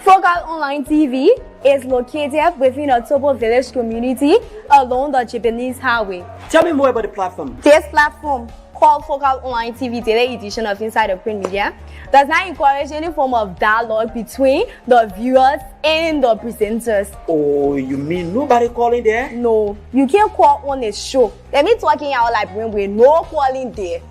Focal Online TV is located within a Topo Village community along the Japanese Highway. Tell me more about the platform. This platform, called Focal Online TV Daily Edition of Inside the Print Media, does not encourage any form of dialogue between the viewers and the presenters. Oh, you mean nobody calling there? No, you can't call on a show. Let me talking out like with no calling there.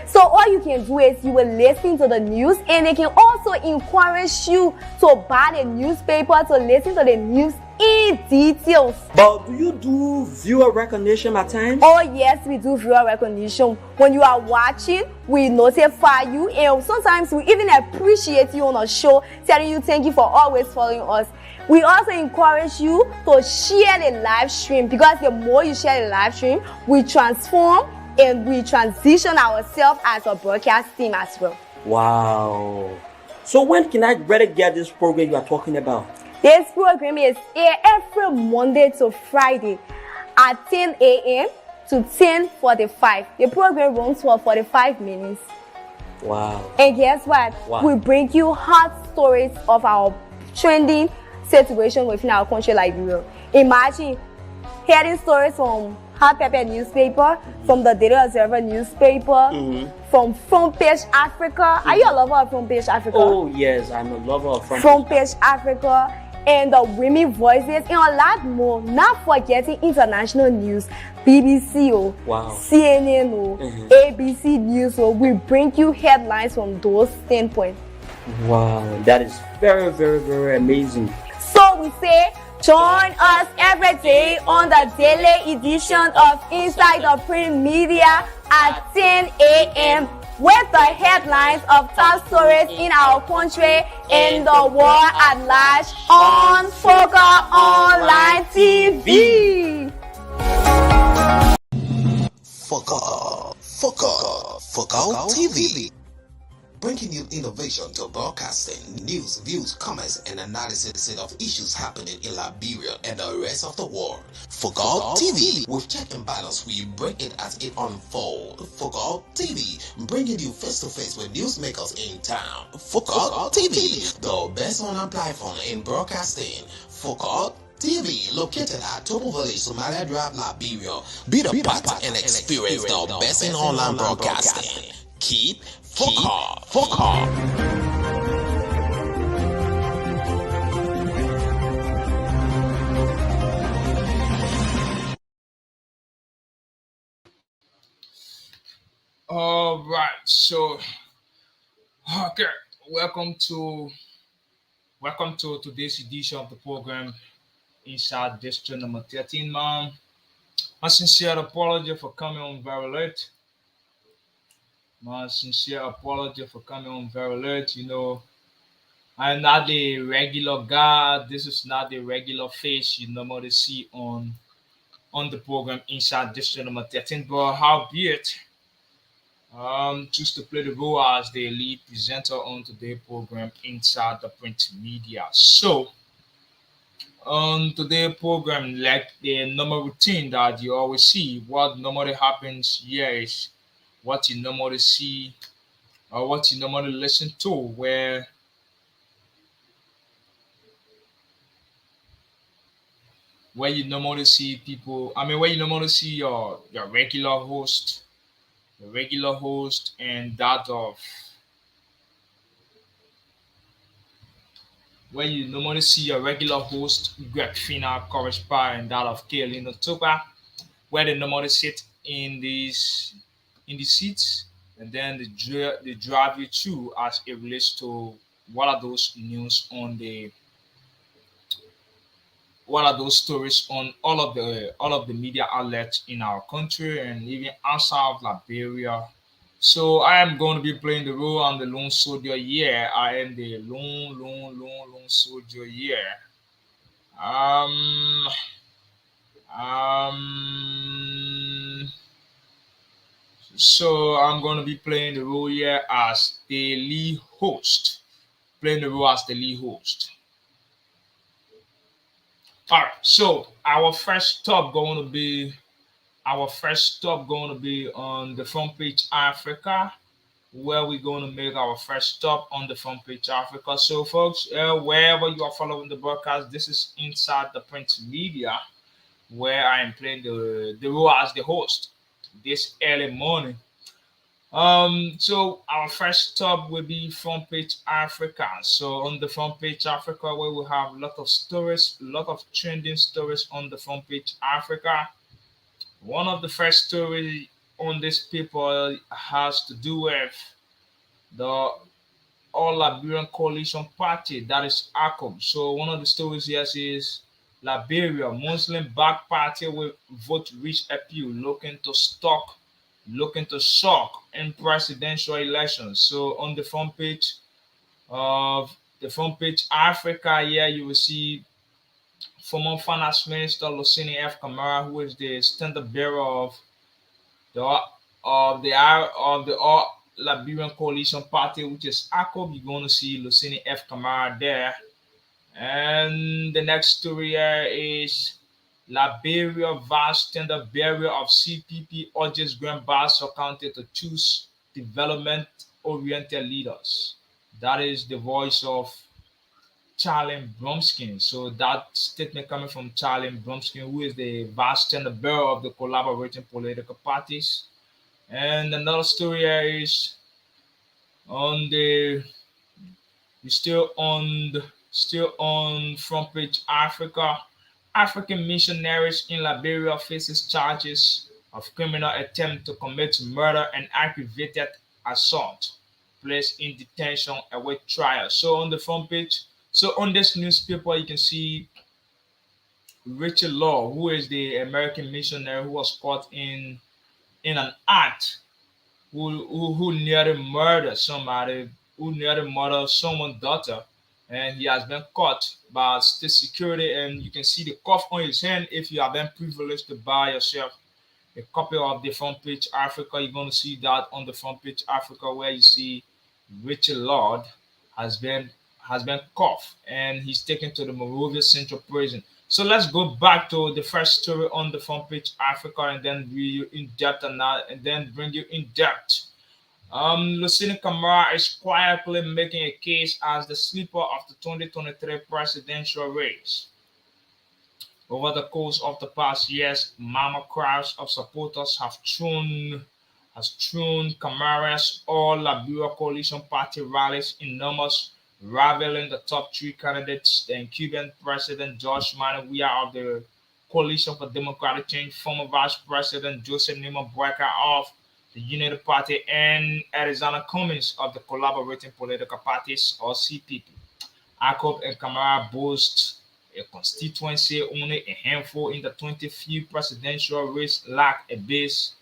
So all you can do is you will listen to the news, and they can also encourage you to buy the newspaper to listen to the news in details. But do you do viewer recognition at times? Oh yes, we do viewer recognition. When you are watching, we notify you, and sometimes we even appreciate you on a show, telling you thank you for always following us. We also encourage you to share the live stream, because the more you share the live stream, we transform and we transition ourselves as a broadcast team as well. Wow. So when can I better get this program you are talking about? This program is aired every Monday to Friday at 10 a.m. to 10:45. The program runs for 45 minutes. Wow. And guess what? Wow. We bring you hot stories of our trending situation within our country, Liberia. Imagine hearing stories from Hot Pepper newspaper, from the Daily Observer newspaper, from Front Page Africa. Are you a lover of Front Page Africa? Oh yes, I'm a lover of Front Page Africa, and the Women Voices, and a lot more. Not forgetting international news, BBC, wow. CNN, ABC News. We bring you headlines from those standpoints. Wow, that is very, very, very amazing. So we say, join us every day on the daily edition of Inside the Print Media at 10 a.m. with the headlines of top stories in our country and the world at large on Focal Online TV. Focal TV. Bringing you innovation to broadcasting, news, views, comments, and analysis of issues happening in Liberia and the rest of the world. Focal TV, with check and balance, we bring it as it unfolds. Focal TV, bringing you face to face with newsmakers in town. Focal TV, the best online platform in broadcasting. Focal TV, located at Topo Village, Somalia Drive, Liberia. Be the part and experience the best in online broadcasting. Keep Focal. All right, so okay, welcome to today's edition of the program Inside District number 13, Mom. My sincere apology for coming on very late. My sincere apology for coming on very late. You know, I'm not the regular guy. This is not the regular face you normally see on the program Inside District number 13. But howbeit, choose to play the role as the lead presenter on today's program Inside the Print Media. So, on today's program, like the normal routine that you always see, what normally happens here is what you normally see or what you normally listen to, where you normally see people. I mean, where you normally see your regular host, and that of where you normally see your regular host Greg Fina correspond, and that of Kaylin Otoba, where they normally sit in the seats, and then they drive you through as it relates to what are those news on the what are those stories on all of the media outlets in our country and even outside of Liberia. So I am going to be playing the role. I'm the lone soldier here. I am the lone soldier here. Um, um. So I'm going to be playing the role here as the lead host. Playing the role as the lead host. All right. So our first stop going to be on the front page Africa. where we're going to make our first stop on the front page Africa. So, folks, wherever you are following the broadcast, this is Inside the Print Media, where I am playing the role as the host this early morning. So our first stop will be front page Africa. So on the front page Africa, where we have a lot of stories, a lot of trending stories on the front page Africa. One of the first stories on this paper has to do with the All Liberian Coalition Party, that is ACOB. So one of the stories here is Liberia Muslim-backed party with vote reach appeal looking to shock in presidential elections. So on the front page of Africa here, you will see former Finance Minister Lucini F. Kamara, who is the standard bearer the of the All Liberian Coalition Party, which is ACOB. You're going to see Lucini F. Kamara there. And the next story here is Liberia Vice Standard Bearer of CPP urges Grand Bassa County to choose development-oriented leaders. That is the voice of Charlie Bromskin. So that statement coming from Charlie Bromskin, who is the Vice Standard Bearer of the collaborating political parties. And another story here is on the still on front page Africa. African missionaries in Liberia faces charges of criminal attempt to commit murder and aggravated assault, placed in detention await trial. So on the front page, so on this newspaper, you can see Richard Law, who is the American missionary who was caught in an act who nearly murdered somebody, who nearly murdered someone's daughter, and he has been caught by state security. And you can see the cuff on his hand. If you have been privileged to buy yourself a copy of the front page Africa, you're going to see that on the front page Africa, where you see Richard Lord has been cuffed and he's taken to the Monrovia Central Prison. So let's go back to the first story on the front page Africa, and then you in depth and then bring you in depth. Lucini Kamara is quietly making a case as the sleeper of the 2023 presidential race. Over the course of the past years, mammoth crowds of supporters have strewn Kamara's All Liberia Coalition Party rallies in numbers, rivaling the top three candidates: the incumbent President George Weah of the Coalition for Democratic Change, former Vice President Joseph Nima Boyka of the United Party, and Arizona Cummings of the Collaborating Political Parties, or CPP. Jacob and Kamara boast a constituency only a handful in the 25th presidential race, lack a base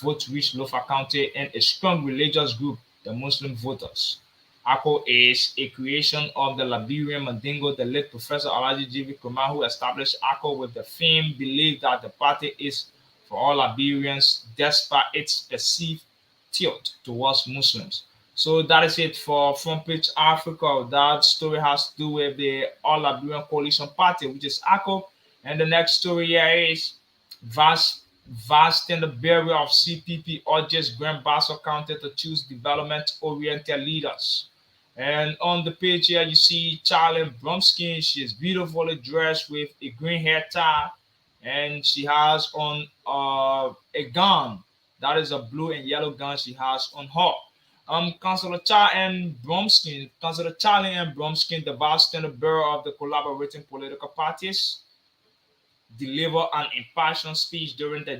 vote rich Lofa County and a strong religious group, the Muslim voters. ACO is a creation of the Liberian Mandingo, the late Professor Alaji G.V. Kumar, who established ACO with the firm belief that the party is for all Liberians despite its perceived tilt towards Muslims. So that is it for Front Page Africa. That story has to do with the All Liberian Coalition Party, which is ACO. And the next story here is vast in the barrier of CPP urges Grand Bassa County to choose development-oriented leaders. And on the page here, you see Charlie Bromskin. She is beautifully dressed with a green hair tie, and she has on a gun. That is a blue and yellow gun she has on her. Councillor Charlie and Bromskin, the vice standard bearer of the collaborating political parties, deliver an impassioned speech during the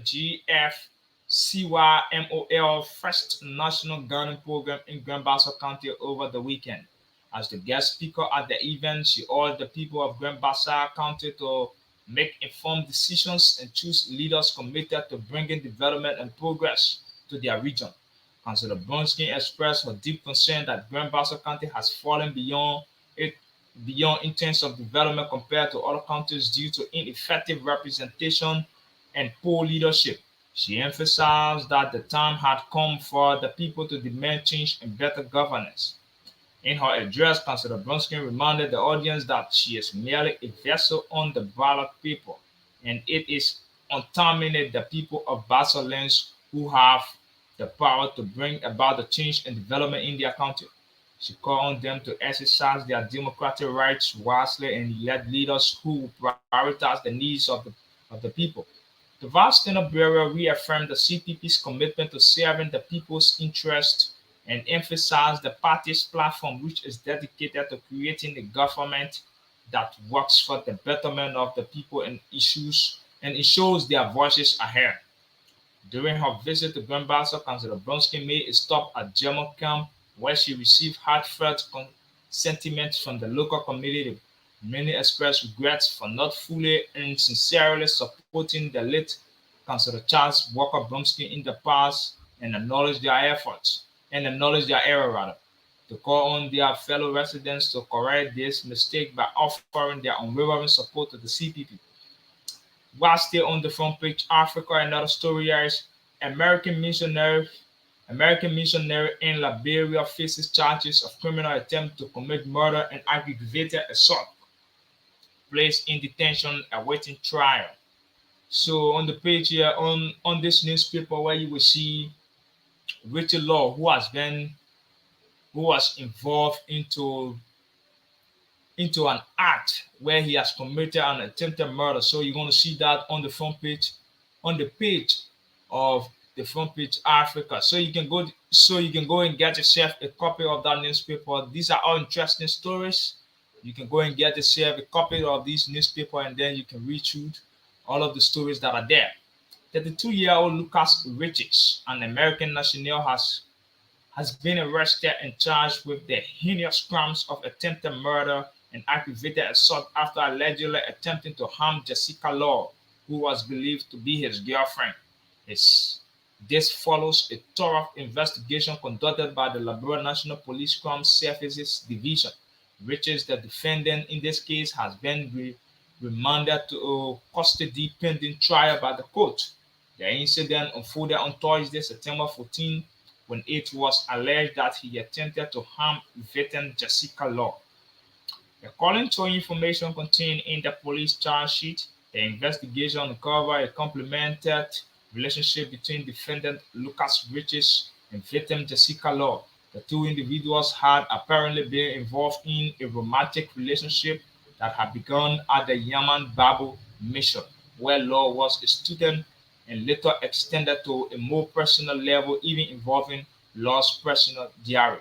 GFCYMOL First National Garden Program in Grand Bassa County over the weekend. As the guest speaker at the event, she urged the people of Grand Bassa County to make informed decisions and choose leaders committed to bringing development and progress to their region. Councillor Bronskin expressed her deep concern that Grand Bassa County has fallen beyond in terms of development compared to other counties due to ineffective representation and poor leadership. She emphasized that the time had come for the people to demand change and better governance. In her address, Councillor Bronskin reminded the audience that she is merely a vessel on the ballot paper, and it is ultimately the people of Bassa Lands who have the power to bring about the change and development in their country. She called on them to exercise their democratic rights wisely and elect leaders who will prioritize the needs of the people. The vast tenor bearer reaffirmed the CPP's commitment to serving the people's interests and emphasized the party's platform, which is dedicated to creating a government that works for the betterment of the people and ensures their voices are heard. During her visit to Grandmaster, Councillor Bronsky made a stop at German camp where she received heartfelt sentiments from the local community. Many expressed regrets for not fully and sincerely supporting the late Councillor Charles Walker Bromsky in the past and acknowledge their efforts and acknowledge their error rather. To call on their fellow residents to correct this mistake by offering their unwavering support to the CPP. While still on the front page, Africa, another story here is American missionary American missionary in Liberia faces charges of criminal attempt to commit murder and aggravated assault, placed in detention awaiting trial. So on the page here on this newspaper where you will see Richard Law who was involved into an act where he has committed an attempted murder. So you're going to see that on the front page, on the page of the front page Africa. So you can go and get yourself a copy of that newspaper. These are all interesting stories. You can go and get yourself a copy of this newspaper and then you can read through all of the stories that are there. 32-year-old Lucas Riches, an American national, has been arrested and charged with the heinous crimes of attempted murder and aggravated assault after allegedly attempting to harm Jessica Law, who was believed to be his girlfriend. This follows a thorough investigation conducted by the Liberia National Police Crime Services Division. Riches, the defendant in this case, has been remanded to custody pending trial by the court. The incident unfolded on Thursday, September 14, when it was alleged that he attempted to harm victim Jessica Law. According to information contained in the police charge sheet, the investigation uncovered a complemented relationship between defendant Lucas Riches and victim Jessica Law. The two individuals had apparently been involved in a romantic relationship that had begun at the Yaman Bible Mission, where Law was a student and later extended to a more personal level, even involving Law's personal diary.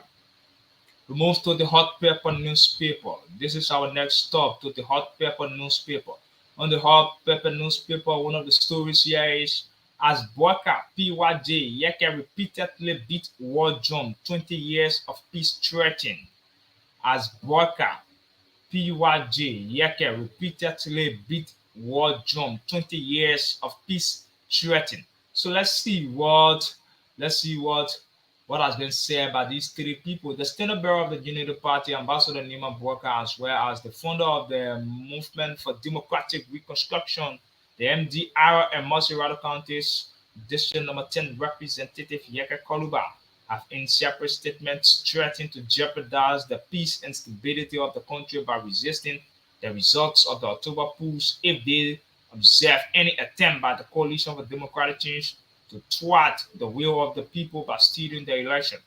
We move to the Hot Pepper newspaper. This is our next stop to the Hot Pepper newspaper. On the Hot Pepper newspaper, one of the stories here is as Boyka PYJ Yeke repeatedly beat war drum, 20 years of peace threatened. As Boyka PYJ Yeke repeatedly beat war drum, 20 years of peace threatened. So let's see what has been said by these three people. The standard bearer of the Unity Party, Ambassador Nima Bwaka, as well as the founder of the Movement for Democratic Reconstruction, the MDR and Masirado Counties, District Number 10 Representative Yeke Koluba, have in separate statements threatened to jeopardize the peace and stability of the country by resisting the results of the October polls if they observe any attempt by the Coalition for Democratic Change to thwart the will of the people by stealing the election.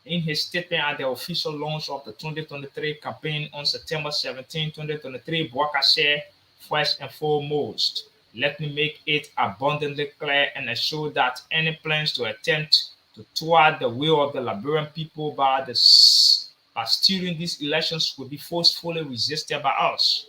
In his statement at the official launch of the 2023 campaign on September 17, 2023, Bwaka said, first and foremost, let me make it abundantly clear and assure that any plans to attempt to thwart the will of the Liberian people by stealing these elections will be forcefully resisted by us.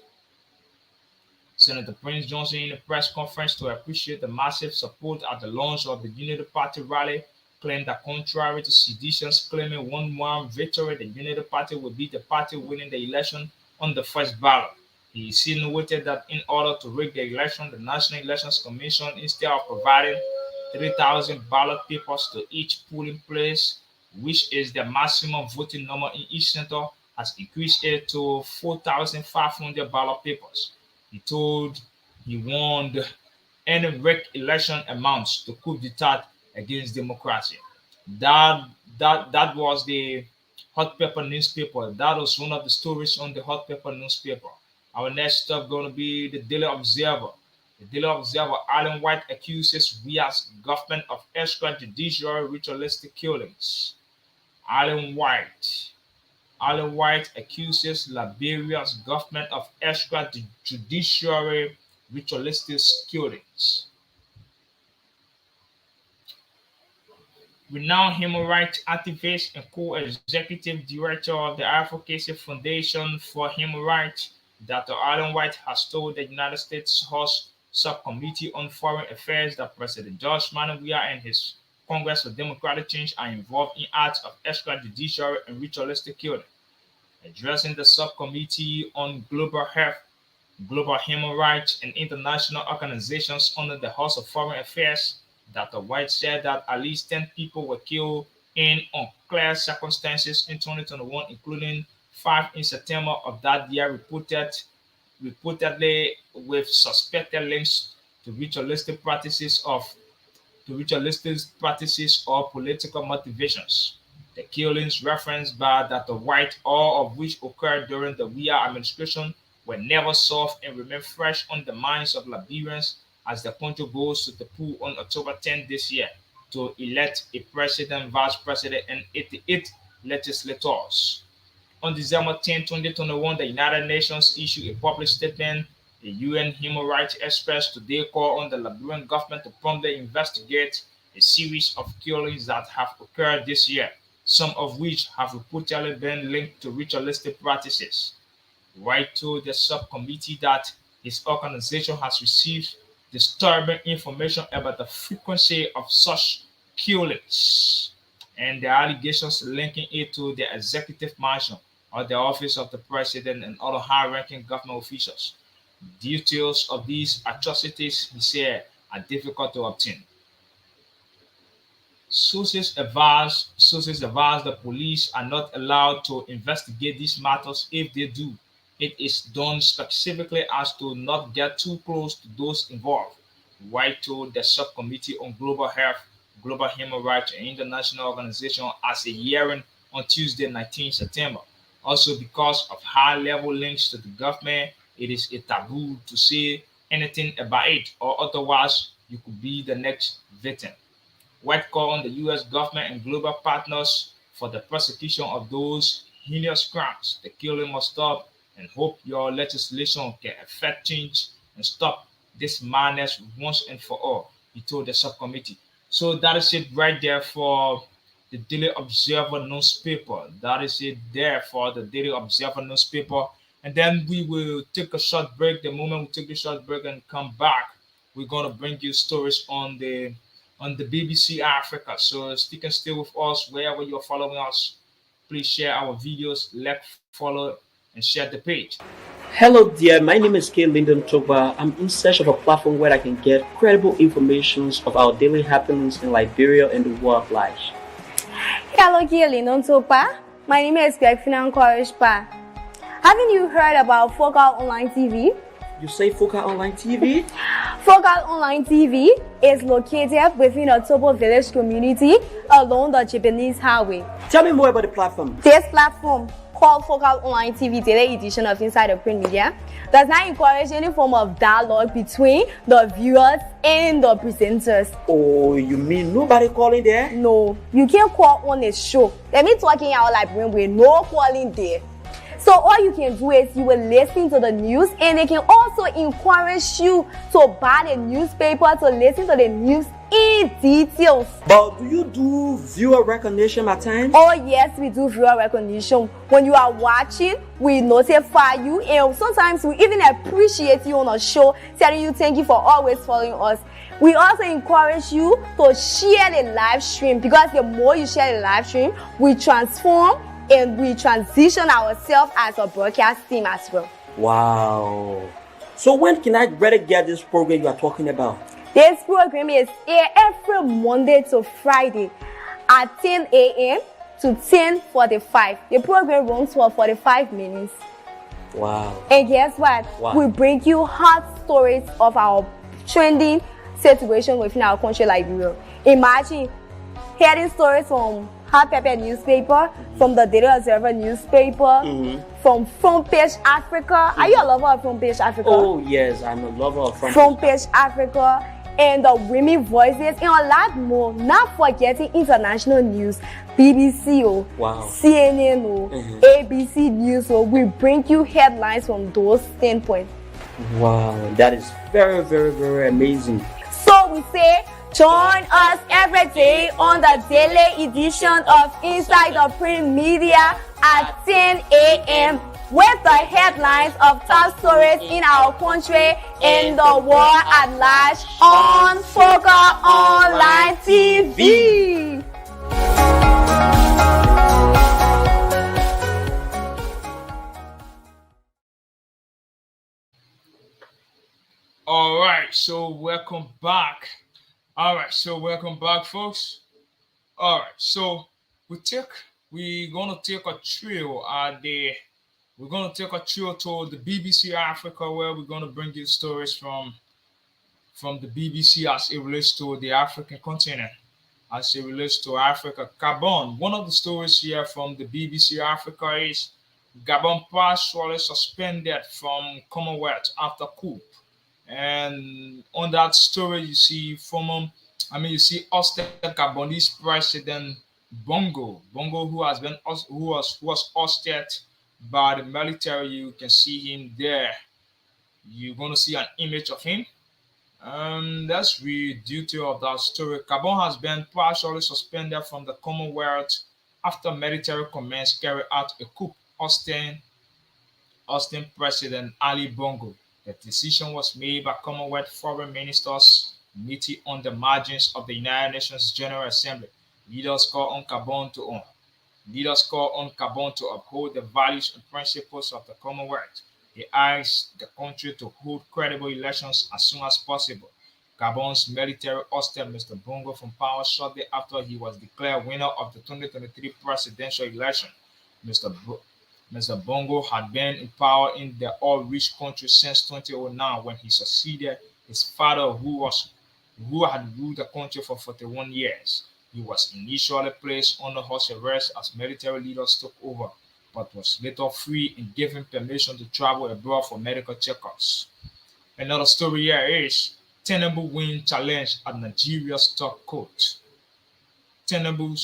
Senator Prince Johnson, in a press conference to appreciate the massive support at the launch of the Unity Party rally, claimed that contrary to seditions claiming 1-1 victory, the Unity Party will be the party winning the election on the first ballot. He insinuated that in order to rig the election, the National Elections Commission, instead of providing 3,000 ballot papers to each polling place, which is the maximum voting number in each center, has increased it to 4,500 ballot papers. He told he warned any rigged election amounts to coup d'etat against democracy. That was the Hot Pepper newspaper. That was one of the stories on the Hot Pepper newspaper. Our next stop going to be the Daily Observer. The Daily Observer Alan White accuses Ria's government of extrajudicial ritualistic killings. Alan White accuses Liberia's government of extrajudicial ritualistic killings. Renowned human rights activist and co-executive director of the Advocacy Foundation for Human Rights, Dr. Alan White, has told the United States House Subcommittee on Foreign Affairs that President George Weah and his Congress for Democratic Change are involved in acts of extrajudicial and ritualistic killing. Addressing the Subcommittee on Global Health, Global Human Rights, and International Organizations under the House of Foreign Affairs, Dr. White said that at least 10 people were killed in unclear circumstances in 2021, including 5 in September of that year, reportedly with suspected links to ritualistic practices or political motivations. The killings referenced by Dr. White, all of which occurred during the Weah administration, were never solved and remain fresh on the minds of Liberians as the country goes to the poll on October 10 this year to elect a president, vice president, and 88 legislators. On December 10, 2021, the United Nations issued a public statement. The UN human rights experts today call on the Liberian government to promptly investigate a series of killings that have occurred this year, some of which have reportedly been linked to ritualistic practices. White told the subcommittee that his organization has received disturbing information about the frequency of such killings and the allegations linking it to the executive mansion or the office of the president and other high-ranking government officials. Details of these atrocities, he said, are difficult to obtain. Sources advise the police are not allowed to investigate these matters. If they do, it is done specifically as to not get too close to those involved. White told the Subcommittee on Global Health, Global Human Rights, and International Organization as a hearing on Tuesday, 19 September. Also, because of high-level links to the government, it is a taboo to say anything about it, or otherwise you could be the next victim. White called on the U.S. government and global partners for the prosecution of those heinous crimes. The killing must stop, and hope your legislation can effect change and stop this madness once and for all, he told the subcommittee. So that is it right there for the Daily Observer newspaper. That is it there for the Daily Observer newspaper. And then we will take a short break. The moment we take the short break and come back, we're going to bring you stories on the BBC Africa. So stick still with us wherever you're following us. Please share our videos, like, follow, and share the page. Hello dear, my name is K. Lyndon Togba. I'm in search of a platform where I can get credible information of our daily happenings in Liberia and the world at large. Hello, K. Lyndon Togba. My name is Greg Korishpa. Haven't you heard about Focal Online TV? You say Focal Online TV? Focal Online TV is located within a Tobo village community along the Japanese highway. Tell me more about the platform. This platform, called Focal Online TV Daily Edition of Inside the Print Media, does not encourage any form of dialogue between the viewers and the presenters. Oh, you mean nobody calling there? No, you can't call on a show. Let me talking out like with no calling there. So all you can do is you will listen to the news, and they can also encourage you to buy the newspaper to listen to the news in details. But do you do viewer recognition at times? Oh yes, we do viewer recognition. When you are watching, we notify you, and sometimes we even appreciate you on a show, telling you thank you for always following us. We also encourage you to share the live stream, because the more you share the live stream, we transform and we transition ourselves as a broadcast team as well. Wow. So when can I better get this program you are talking about? This program is aired every Monday to Friday at 10 a.m. to 10:45. The program runs for 45 minutes. Wow. And guess what? What? We bring you hot stories of our trending situation within our country, Liberia. Imagine hearing stories from Hot Pepper newspaper, from the Daily Observer newspaper, from Front Page Africa. Are you a lover of Front Page Africa? Oh yes, I'm a lover of Front Page Africa, and the Women Voices, and a lot more. Not forgetting international news, BBC, CNN, ABC News. We bring you headlines from those standpoints. Wow, that is very, very, very amazing. So we say, join us every day on the daily edition of Inside the Print Media at 10 a.m. with the headlines of top stories in our country and the world at large on Focal Online TV. All right, so welcome back. Folks. All right, so we're gonna take a trail we're gonna take a trail to the BBC Africa, where we're gonna bring you stories from the BBC as it relates to the African continent, as it relates to Africa. Gabon. One of the stories here from the BBC Africa is Gabon partially suspended from Commonwealth after coup. And on that story, you see ousted Gabonese President Bongo, who was ousted by the military. You can see him there. You're gonna see an image of him. That's the duty of that story. Gabon has been partially suspended from the Commonwealth after military commands carried out a coup ousting President Ali Bongo. The decision was made by Commonwealth Foreign Ministers meeting on the margins of the United Nations General Assembly. Leaders call on Gabon to uphold the values and principles of the Commonwealth. They asked the country to hold credible elections as soon as possible. Gabon's military ousted Mr. Bongo from power shortly after he was declared winner of the 2023 presidential election. Mr. Bongo had been in power in the oil-rich country since 2009, when he succeeded his father, who had ruled the country for 41 years. He was initially placed under house arrest as military leaders took over, but was later free and given permission to travel abroad for medical checkups. Another story here is Tinubu win challenge at Nigeria's top court. Tinubu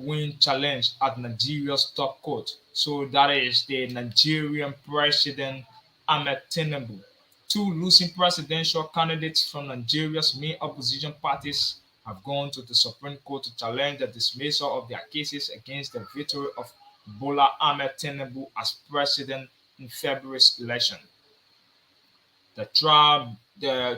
win challenge at Nigeria's top court. So that is the Nigerian President Ahmed Tinubu. Two losing presidential candidates from Nigeria's main opposition parties have gone to the Supreme Court to challenge the dismissal of their cases against the victory of Bola Ahmed Tinubu as president in February's election. The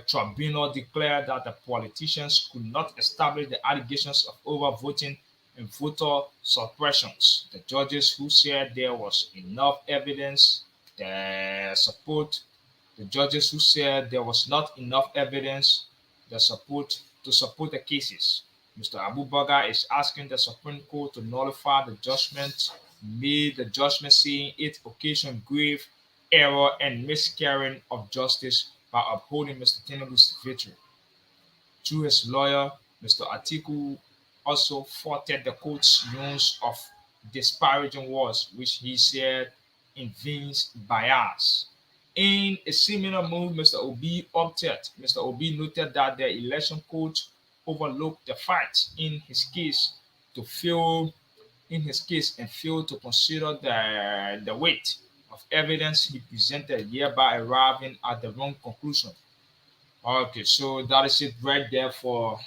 tribunal declared that the politicians could not establish the allegations of overvoting and voter suppressions. The judges who said there was enough evidence to support the cases. Mr. Abubakar is asking the Supreme Court to nullify the judgment, saying it occasioned grave error and miscarrying of justice by upholding Mr. Tinubu's victory. Through his lawyer, Mr. Atiku also faulted the court's use of disparaging words, which he said evinced bias. In a similar move, Mr. Obi noted that the election court overlooked the facts in his case and failed to consider the weight of evidence he presented, hereby arriving at the wrong conclusion. Okay, so that is it right there for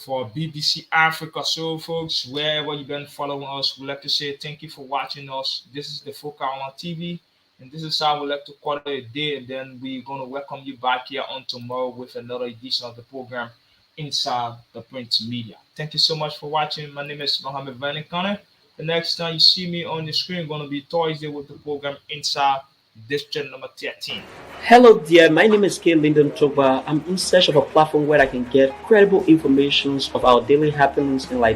BBC Africa. So, folks, wherever you've been following us, we'd like to say thank you for watching us. This is the Focal on TV, and this is how we like to call it a day. And then we're going to welcome you back here on tomorrow with another edition of the program Inside the Print Media. Thank you so much for watching. My name is Mohammed Varnie Kanneh. The next time you see me on the screen, going to be Thursday with the program Inside District number 13. Hello dear, my name is Lyndon Togba. I'm in search of a platform where I can get credible information of our daily happenings in Liberia